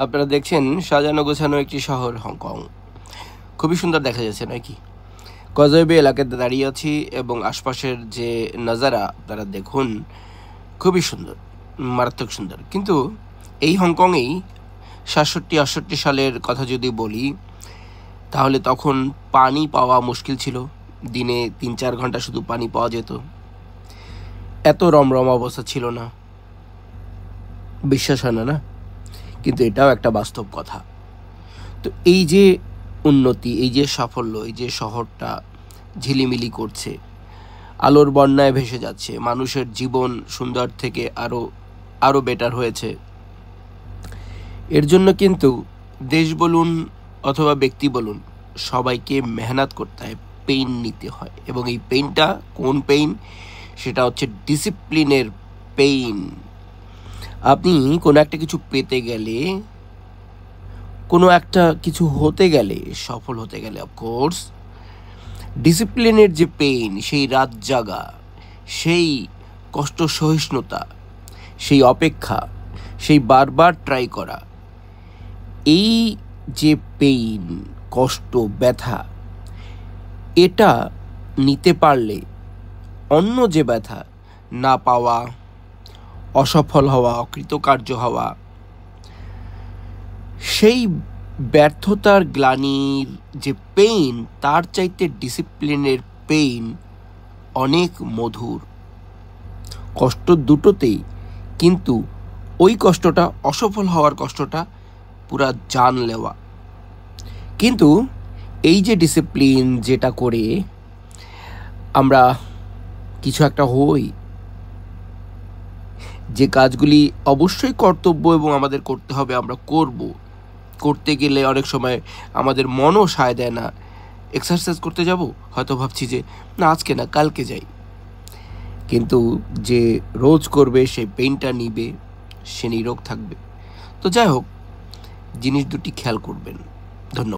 আপনারা দেখছেন সাজানো গোছানো একটি শহর হংকং। খুবই সুন্দর দেখা যাচ্ছে নাকি? কজওয়ে এলাকাতে দাঁড়িয়ে আছি এবং আশপাশের যে নজারা আপনারা দেখুন, খুবই সুন্দর, মারাত্মক সুন্দর। কিন্তু এই হংকংয়েই 67-68 সালের কথা যদি বলি, তাহলে তখন পানি পাওয়া মুশকিল ছিল। দিনে 3-4 ঘন্টা শুধু পানি পাওয়া যেত। এত রমরমা অবস্থা ছিল না। বিশ্বাস হয় না, না? কিন্তু এটাও একটা বাস্তব কথা। তো এই যে উন্নতি, এই যে সাফল্য, এই যে শহরটা ঝিলিমিলি করছে, আলোর বন্যায় ভেসে যাচ্ছে, মানুষের জীবন সুন্দর থেকে আরও আরও বেটার হয়েছে, এর জন্য কিন্তু দেশ বলুন অথবা ব্যক্তি বলুন, সবাইকে মেহনত করতে হয়, পেইন নিতে হয়। এবং এই পেইনটা কোন পেইন? সেটা হচ্ছে ডিসিপ্লিনের পেইন। আপনি কোনো একটা কিছু পেতে গেলে, কোনো একটা কিছু হতে গেলে, সফল হতে গেলে অফকোর্স ডিসিপ্লিনের যে পেইন, সেই রাত জাগা, সেই কষ্ট সহিষ্ণুতা, সেই অপেক্ষা, সেই বারবার ট্রাই করা, এই যে পেইন, কষ্ট, ব্যথা, এটা নিতে পারলে অন্য যে ব্যথা, না পাওয়া, অসফল হওয়া, অকৃতকার্য হওয়া, সেই ব্যর্থতার গ্লানির যে পেইন, তার চাইতে ডিসিপ্লিনের পেইন অনেক মধুর। কষ্ট দুটোতেই, কিন্তু ওই কষ্টটা, অসফল হওয়ার কষ্টটা পুরা জান নেওয়া। কিন্তু এই যে ডিসিপ্লিন, যেটা করে আমরা কিছু একটা হই, যে কাজগুলি অবশ্যই কর্তব্য এবং আমাদের করতে হবে, আমরা করব। করতে গেলে অনেক সময় আমাদের মনও সায় দেয় না। এক্সারসাইজ করতে যাব, হয়তো ভাবছি যে না, আজকে না, কালকে যাই। কিন্তু যে রোজ করবে, সে পেইনটা নিবে, সে নিরোগ থাকবে। তো যাই হোক, জিনিস দুটি খেয়াল করবেন। ধন্যবাদ।